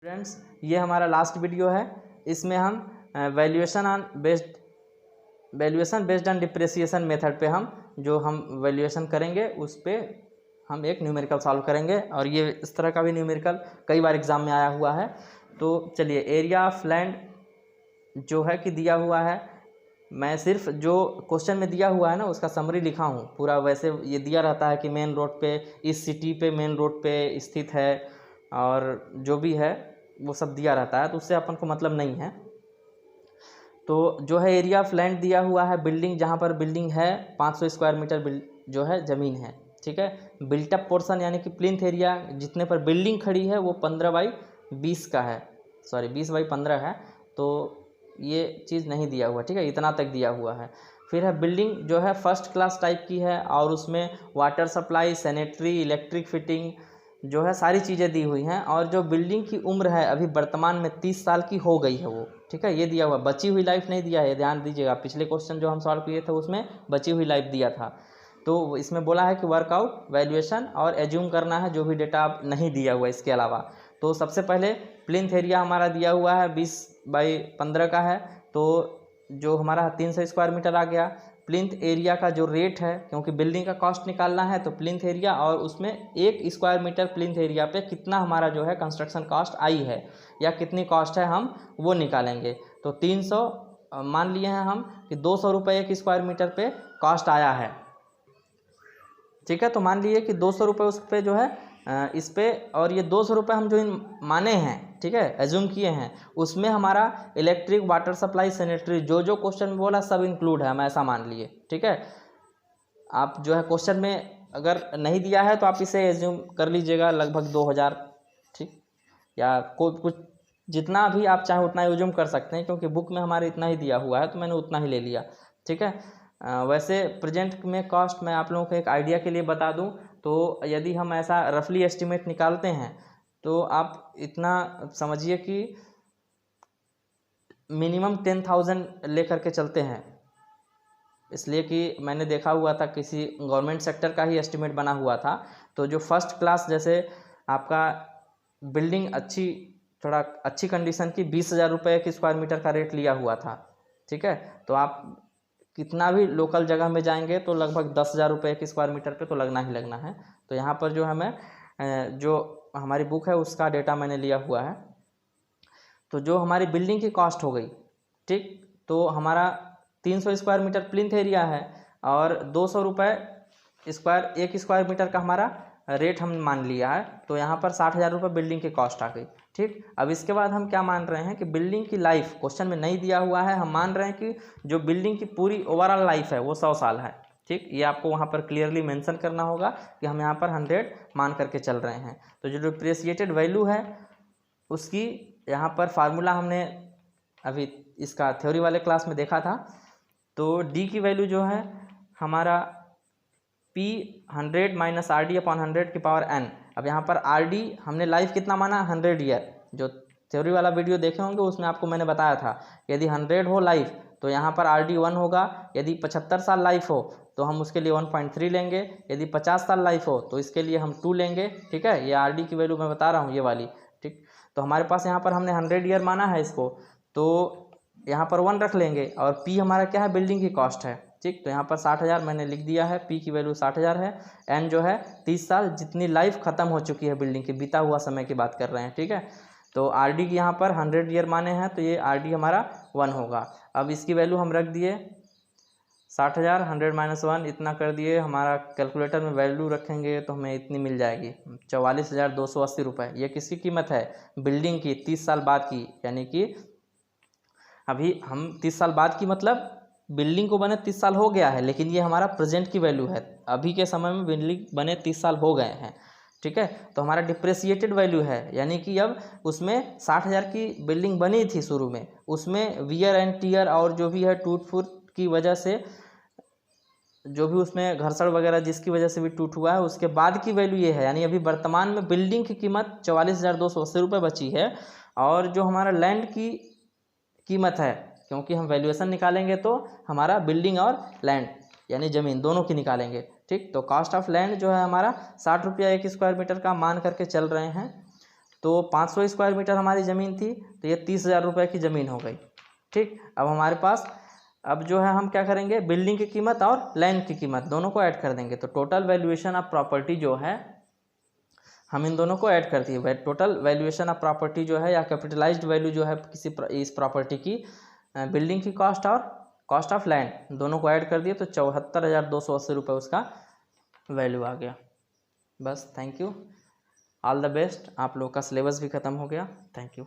Friends, ये हमारा last video है। इसमें हम valuation based on depreciation method पे हम वैल्यूएशन करेंगे, उस पर हम एक न्यूमेरिकल सॉल्व करेंगे। और ये इस तरह का भी न्यूमेरिकल कई बार एग्जाम में आया हुआ है। तो चलिए, एरिया ऑफ लैंड जो है कि दिया हुआ है, मैं सिर्फ जो क्वेश्चन में दिया हुआ है ना उसका समरी लिखा हूँ पूरा। वैसे ये दिया रहता है कि मेन रोड पे, इस सिटी पे मेन रोड पे स्थित है, और जो भी है वो सब दिया रहता है, तो उससे अपन को मतलब नहीं है। तो जो है एरिया ऑफ लैंड दिया हुआ है, बिल्डिंग जहाँ पर बिल्डिंग है 500 स्क्वायर मीटर जो है ज़मीन है, ठीक है। बिल्टअप पोर्शन यानी कि प्लिंथ एरिया जितने पर बिल्डिंग खड़ी है वो 15/20 का है, सॉरी 20/15 है। तो ये चीज़ नहीं दिया हुआ, ठीक है, इतना तक दिया हुआ है। फिर है बिल्डिंग जो है फर्स्ट क्लास टाइप की है, और उसमें water supply, sanitary, electric fitting जो है सारी चीज़ें दी हुई हैं। और जो बिल्डिंग की उम्र है अभी वर्तमान में 30 साल की हो गई है वो, ठीक है, ये दिया हुआ। बची हुई लाइफ नहीं दिया है, ध्यान दीजिएगा। पिछले क्वेश्चन जो हम सॉल्व किए थे उसमें बची हुई लाइफ दिया था। तो इसमें बोला है कि वर्कआउट, वैल्यूएशन और एज्यूम करना है जो भी डेटा आप नहीं दिया हुआ इसके अलावा। तो सबसे पहले प्लिंथ एरिया हमारा दिया हुआ है 20/15 का है, तो जो हमारा 300 स्क्वायर मीटर आ गया। प्लिंथ एरिया का जो रेट है, क्योंकि बिल्डिंग का कॉस्ट निकालना है, तो प्लिंथ एरिया और उसमें 1 स्क्वायर मीटर प्लिंथ एरिया पे कितना हमारा जो है कंस्ट्रक्शन कॉस्ट आई है या कितनी कॉस्ट है हम वो निकालेंगे। तो 300 मान लिए हैं हम कि 200 रुपये 1 स्क्वायर मीटर पे कॉस्ट आया है, ठीक है। तो मान लीजिए कि 200 रुपये उस पर जो है इस पे, और ये 200 रुपये हम जो माने हैं, ठीक है, एज्यूम किए हैं, उसमें हमारा इलेक्ट्रिक, वाटर सप्लाई, सैनिटरी जो क्वेश्चन में बोला सब इंक्लूड है, हम ऐसा मान लिए, ठीक है। आप जो है क्वेश्चन में अगर नहीं दिया है तो आप इसे एज्यूम कर लीजिएगा लगभग 2000, ठीक, या कुछ जितना भी आप चाहे उतना एज्यूम कर सकते हैं, क्योंकि बुक में हमारे इतना ही दिया हुआ है तो मैंने उतना ही ले लिया, ठीक है। वैसे प्रेजेंट में कॉस्ट मैं आप लोगों को एक आइडिया के लिए बता दूं, तो यदि हम ऐसा रफली एस्टिमेट निकालते हैं तो आप इतना समझिए कि मिनिमम 10,000 लेकर के चलते हैं। इसलिए कि मैंने देखा हुआ था किसी गवर्नमेंट सेक्टर का ही एस्टिमेट बना हुआ था। तो जो फर्स्ट क्लास, जैसे आपका बिल्डिंग थोड़ा अच्छी कंडीशन की 20,000 रुपये 1 स्क्वायर मीटर का रेट लिया हुआ था, ठीक है। तो आप कितना भी लोकल जगह में जाएंगे तो लगभग 10,000 रुपये 1 स्क्वायर मीटर पे तो लगना ही लगना है। तो यहाँ पर जो हमें जो हमारी बुक है उसका डेटा मैंने लिया हुआ है। तो जो हमारी बिल्डिंग की कॉस्ट हो गई, ठीक, तो हमारा 300 स्क्वायर मीटर प्लिंथ एरिया है और 200 रुपये 1 स्क्वायर मीटर का हमारा रेट हम मान लिया है। तो यहाँ पर 60,000 रुपये बिल्डिंग की कॉस्ट आ गई, ठीक। अब इसके बाद हम क्या मान रहे हैं कि बिल्डिंग की लाइफ क्वेश्चन में नहीं दिया हुआ है, हम मान रहे हैं कि जो बिल्डिंग की पूरी ओवरऑल लाइफ है वो 100 साल है, ठीक। ये आपको वहाँ पर क्लियरली मेंशन करना होगा कि हम यहाँ पर 100 मान करके चल रहे हैं। तो जो डिप्रिसिएटेड वैल्यू है उसकी यहाँ पर फार्मूला हमने अभी इसका थ्योरी वाले क्लास में देखा था। तो डी की वैल्यू जो है हमारा P 100 - RD/100 की पावर n। अब यहाँ पर RD हमने लाइफ कितना माना, 100 ईयर। जो थ्योरी वाला वीडियो देखे होंगे उसमें आपको मैंने बताया था, यदि 100 हो लाइफ तो यहाँ पर RD 1 होगा। यदि 75 साल लाइफ हो तो हम उसके लिए 1.3 लेंगे। यदि 50 साल लाइफ हो तो इसके लिए हम 2 लेंगे, ठीक है। ये RD की वैल्यू मैं बता रहा हूँ, ये वाली, ठीक। तो हमारे पास यहाँ पर हमने 100 ईयर माना है इसको, तो यहाँ पर 1 रख लेंगे। और P हमारा क्या है, बिल्डिंग की कॉस्ट है, ठीक। तो यहाँ पर 60,000 मैंने लिख दिया है, P की वैल्यू 60,000 है। N जो है 30 साल, जितनी लाइफ ख़त्म हो चुकी है बिल्डिंग की, बीता हुआ समय की बात कर रहे हैं, ठीक है। तो RD की यहाँ पर 100 ईयर माने हैं, तो ये RD हमारा 1 होगा। अब इसकी वैल्यू हम रख दिए 60,000, 100 - 1 इतना कर दिए। हमारा कैलकुलेटर में वैल्यू रखेंगे तो हमें इतनी मिल जाएगी, 44,280 रुपये। ये किसकी कीमत है, बिल्डिंग की, 30 साल बाद की। यानी कि अभी हम 30 साल बाद की, मतलब बिल्डिंग को बने 30 साल हो गया है, लेकिन ये हमारा प्रेजेंट की वैल्यू है। अभी के समय में बिल्डिंग बने 30 साल हो गए हैं, ठीक है। तो हमारा डिप्रेसिएटेड वैल्यू है, यानी कि अब उसमें 60,000 की बिल्डिंग बनी थी शुरू में, उसमें वियर एंड टीयर और जो भी है टूट फूट की वजह से, जो भी उसमें घर्षण वगैरह जिसकी वजह से भी टूट हुआ है, उसके बाद की वैल्यू ये है। यानी अभी वर्तमान में बिल्डिंग की कीमत 44,280 रुपये बची है। और जो हमारा लैंड की कीमत है, क्योंकि हम वैल्यूएशन निकालेंगे तो हमारा बिल्डिंग और लैंड यानी ज़मीन दोनों की निकालेंगे, ठीक। तो कॉस्ट ऑफ लैंड जो है हमारा 60 रुपया 1 स्क्वायर मीटर का मान करके चल रहे हैं। तो 500 स्क्वायर मीटर हमारी ज़मीन थी, तो ये 30,000 रुपये की ज़मीन हो गई। ठीक, अब हमारे पास अब जो है हम क्या करेंगे, बिल्डिंग की कीमत और लैंड की कीमत दोनों को ऐड कर देंगे। तो टोटल वैल्यूएशन ऑफ प्रॉपर्टी जो है हम इन दोनों को ऐड कर दिए। टोटल वैल्यूएशन ऑफ प्रॉपर्टी जो है या कैपिटलाइज्ड वैल्यू जो है किसी इस प्रॉपर्टी की, बिल्डिंग की कॉस्ट और कॉस्ट ऑफ लैंड दोनों को ऐड कर दिए, तो 74,280 रुपये उसका वैल्यू आ गया। बस, thank you, all the best. आप लोग का सिलेबस भी ख़त्म हो गया। Thank you.